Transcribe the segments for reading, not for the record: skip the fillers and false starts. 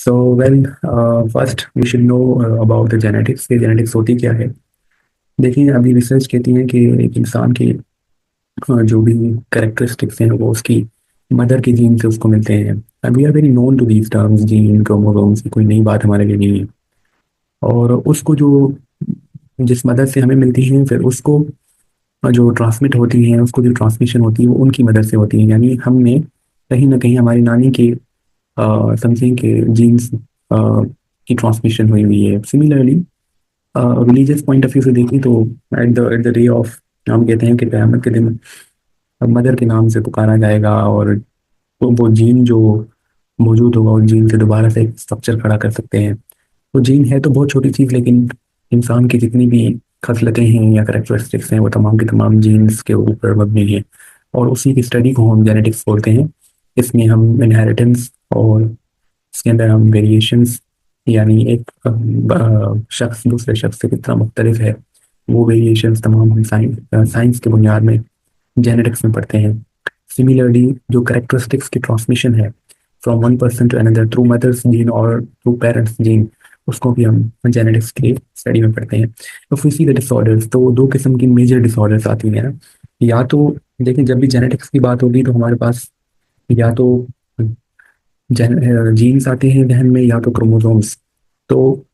So well, first we should know about the genetics. ये genetics होती क्या है? देखिए, अभी रिसर्च कहती है कि एक इंसान के जो भी करेक्टरिस्टिक्स हैं वो उसकी मदर के जीन से उसको मिलते हैं। We are very known to these terms, gene, chromosomes, कोई नई बात हमारे लिए नहीं है। और उसको जो जिस मदर से हमें मिलती हैं, फिर उसको जो ट्रांसमिट होती हैं, उसको जो ट्रांसमिशन होती है वो उनकी मदर से होती है। यानी हमने कहीं ना कहीं हमारी नानी के समथिंग के जीन्स की ट्रांसमिशन हुई हुई है। Similarly religious point of view से देखें तो एट द डे ऑफ, हम कहते हैं कि क़यामत के दिन मदर के नाम से पुकारा जाएगा, और वो जीन जो मौजूद होगा उस जीन से दोबारा से एक स्ट्रक्चर खड़ा कर सकते हैं। वो जीन है तो बहुत छोटी चीज़, लेकिन इंसान की जितनी भी खसलतें हैं या करेक्टरिस्टिक्स हैं वो तमाम के तमाम जीन्स के ऊपर मबनी हैं। और उसी की स्टडी को हम जेनेटिक्स बोलते हैं। इसमें हम इनहेरिटेंस और इसके अंदर हम वेरिएशंस, यानी एक शख्स दूसरे शख्स से कितना मुख्तलिफ है, वो वेरिएशंस तमाम हम साइंस के बुनियाद में जेनेटिक्स में पढ़ते हैं। सिमिलरली जो करेक्टरिस्टिक्स की ट्रांसमिशन है from one person to another through mother's gene और थ्रू पेरेंट्स जीन, उसको भी हम जेनेटिक्स के स्टडी में पढ़ते हैं। तो फिर सी द डिसऑर्डर्स, तो दो किस्म की मेजर डिसऑर्डर्स आती हैं ना। या तो देखिए, जब भी जेनेटिक्स की बात होगी तो हमारे पास या तो जीन्स आते हैं जहन में, या तो क्रोमोसोम्स। तो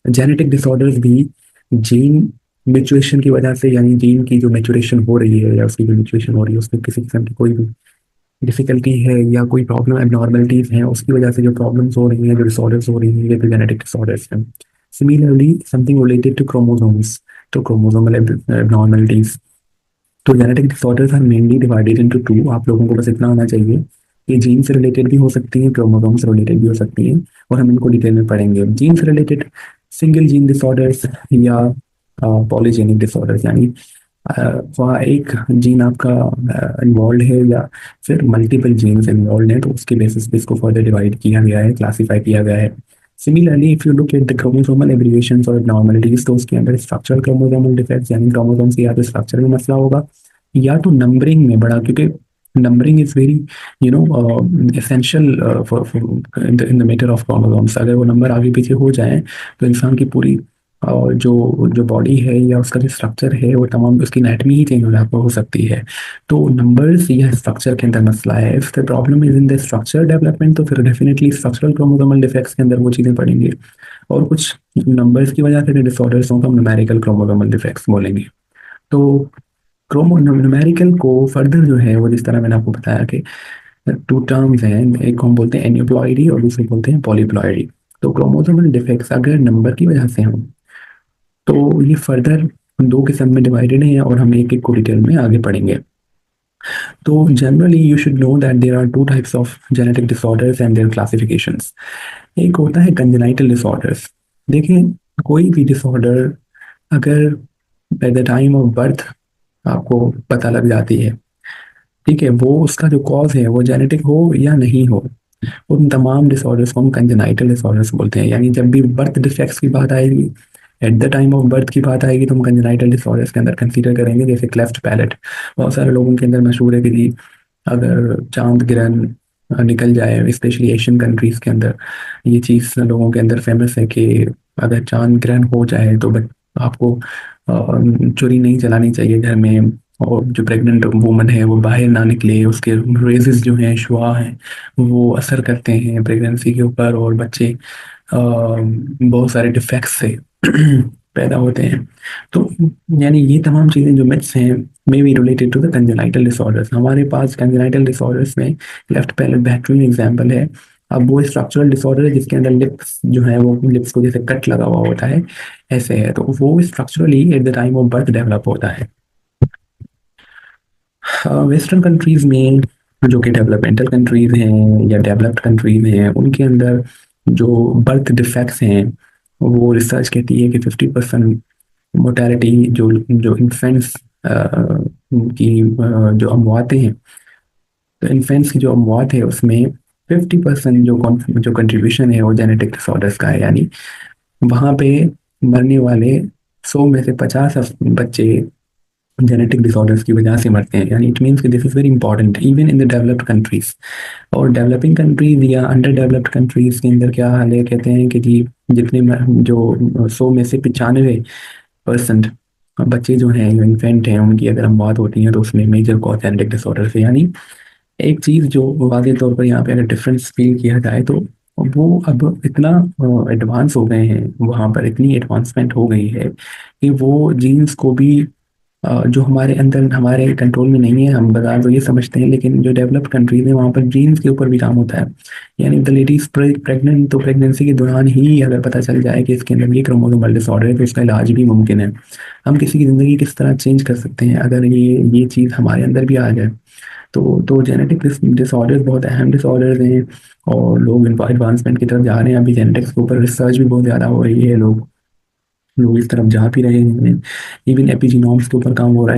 जेनेटिक डिसऑर्डर्स भी जीन मेचुरेशन की वजह से, यानी जीन की जो मेचुरेशन हो रही है या उसकी जो मेचुरेशन हो रही है उसमें किसी किस्म की कोई भी डिफिकल्टी है या कोई प्रॉब्लम एबनॉर्मलिटीज हैं, उसकी वजह से जो प्रॉब्लम्स हो रही हैं, जो डिसऑर्डर्स हो रही हैं, ये भी जेनेटिक डिसऑर्डर्स हैं। Similarly something related to chromosomes, तो क्रोमोसोमल एबनॉर्मलिटीज। तो genetic disorders are mainly divided into two. आप लोगों को बस इतना आना चाहिए कि जीन से रिलेटेड भी हो सकती हैं, क्रोमोसोम से रिलेटेड भी हो सकती हैं, और हम इनको डिटेल में पढ़ेंगे। जीन से रिलेटेड सिंगल जीन डिसऑर्डर्स या पॉलीजेनिक डिसऑर्डर्स, यानी वहाँ एक जीन आपका इन्वॉल्व है या फिर मल्टीपल जीन्स इन्वॉल्व हैं, तो उसके बेसिस पे इसको फर्दर डिवाइड किया गया है, क्लासीफाई किया गया है। Similarly if you look at the chromosomal abbreviations और एबनॉर्मलिटीज, तो उसके अंदर स्ट्रक्चरल क्रोमोसोमल डिफेक्ट्स, यानी क्रोमोसोम्स की या तो स्ट्रक्चर में मसला होगा या तो नंबरिंग में बड़ा, क्योंकि numbering is very essential for in the matter of chromosomes. अगर वो नंबर आगे पीछे हो जाए तो इंसान की पूरी और जो जो बॉडी है या उसका जो स्ट्रक्चर है वो तमाम, उसकी एनाटमी ही चेंज हो सकती है। तो नंबर्स या स्ट्रक्चर के अंदर मसला है। If the problem is in the structure development, तो फिर डेफिनेटली स्ट्रक्चरल क्रोमोसोमल डिफेक्ट्स के अंदर वो चीज़ें पड़ेंगी। और कुछ नंबर्स की वजह से डिसऑर्डर्स को हम न्यूमेरिकल क्रोमोसोमल डिफेक्ट्स बोलेंगे। तो क्रोमो न्यूमेरिकल को फर्दर जो है वो, जिस तरह मैंने आपको बताया कि टू टर्म्स हैं, एक को हम बोलते हैं एन्यूप्लॉइडी और दूसरे बोलते हैं पॉलीप्लॉइडी। तो क्रोमोसोमल डिफेक्ट्स अगर नंबर की वजह से हों तो ये फर्दर दो किस्म में डिवाइडेड है, और हम एक एक को डिटेल में आगे पढ़ेंगे। तो generally you should know that there are two types of genetic disorders and their classifications. एक होता है कंजेनाइटल डिसऑर्डर्स। देखिए, कोई भी डिसऑर्डर अगर at the time of birth आपको पता लग जाती है, ठीक है, वो उसका जो कॉज है वो जेनेटिक हो या नहीं हो, उन तमाम डिसऑर्डर्स को हम कंजेनाइटल डिसऑर्डर्स बोलते हैं। यानी जब भी बर्थ डिफेक्ट्स की बात आएगी, at the time of birth की बात आएगी, तो हम कंजेनाइटल डिसऑर्डर्स के अंदर कंसीडर करेंगे। जैसे क्लेफ्ट पैलेट, बहुत सारे लोगों के अंदर मशहूर है कि जी अगर चांद ग्रहण निकल जाए, स्पेशली एशियन कंट्रीज के अंदर ये चीज़ लोगों के अंदर फेमस है कि अगर चांद ग्रहण हो जाए तो आपको छुरी नहीं चलानी चाहिए घर में, और जो प्रेग्नेंट वूमन है वो बाहर ना निकले, उसके रेजेस जो हैं, शुआ हैं, वो असर करते हैं प्रेगनेंसी के ऊपर, और बच्चे बहुत सारे डिफेक्ट्स से पैदा होते हैं। तो यानी ये तमाम चीज़ें जो मिथ्स हैं may be related to the congenital disorders. हमारे पास कंजेनाइटल डिसऑर्डर्स में लेफ्ट पैलेट बेहतरीन एग्जाम्पल है। अब वो स्ट्रक्चरल डिसऑर्डर है जिसके अंदर लिप्स जो है वो लिप्स को जैसे कट लगा हुआ होता है, ऐसे है, तो वो structurally at the time of birth develop होता है। वेस्टर्न कंट्रीज में, जो कि डेवलपमेंटल कंट्रीज हैं या डेवलप्ड कंट्रीज हैं, उनके अंदर जो बर्थ डिफेक्ट्स हैं, वो रिसर्च कहती है कि 50% मोर्टेलिटी जो जो इन्फेंट्स की जो अमवातें हैं, तो इन्फेंट्स की जो अमवात है उसमें 50% जो कंट्रीब्यूशन है वो जेनेटिक डिसऑर्डर्स का है। यानी वहाँ पे मरने वाले 100 में से 50 बच्चे जेनेटिक डिसऑर्डर्स की वजह से मरते हैं। यानी इट मीन्स कि this is very important even in the developed countries. और डेवलपिंग कंट्रीज या अंडर डेवलप्ड कंट्रीज के अंदर क्या हाल है, कहते हैं कि जी जितने जो 100 में से 95% बच्चे जो हैं, जो इन्फेंट हैं, उनकी अगर हम बात होती है तो उसमें मेजर कॉज जेनेटिक डिसऑर्डर से। यानी एक चीज़ जो वाज़ेह तौर पर यहाँ पे अगर डिफरेंस फील किया जाए तो वो अब इतना एडवांस हो गए हैं, वहाँ पर इतनी एडवांसमेंट हो गई है कि वो जीन्स को भी जो हमारे अंदर हमारे कंट्रोल में नहीं है, हम बाजार तो ये समझते हैं, लेकिन जो डेवलप्ड कंट्रीज है वहाँ पर जीन्स के ऊपर भी काम होता है। यानी द लेडीज प्रेग्नेंट, तो प्रेगनेंसी के दौरान ही अगर पता चल जाए कि इसके अंदर ये क्रोमोसोमल डिसऑर्डर है तो इसका इलाज भी मुमकिन है। हम किसी की ज़िंदगी किस तरह चेंज कर सकते हैं अगर ये चीज़ हमारे अंदर भी आ जाए। तो जेनेटिक डिसऑर्डर्स बहुत अहम डिसऑर्डर्स हैं और लोग एडवांसमेंट की तरफ जा रहे हैं। अभी जेनेटिक्स के ऊपर रिसर्च भी बहुत ज़्यादा हो रही है, लोग लोग इस तरफ जा भी रहे हैं। इवन एपिजीनोम्स के ऊपर काम हो रहा है।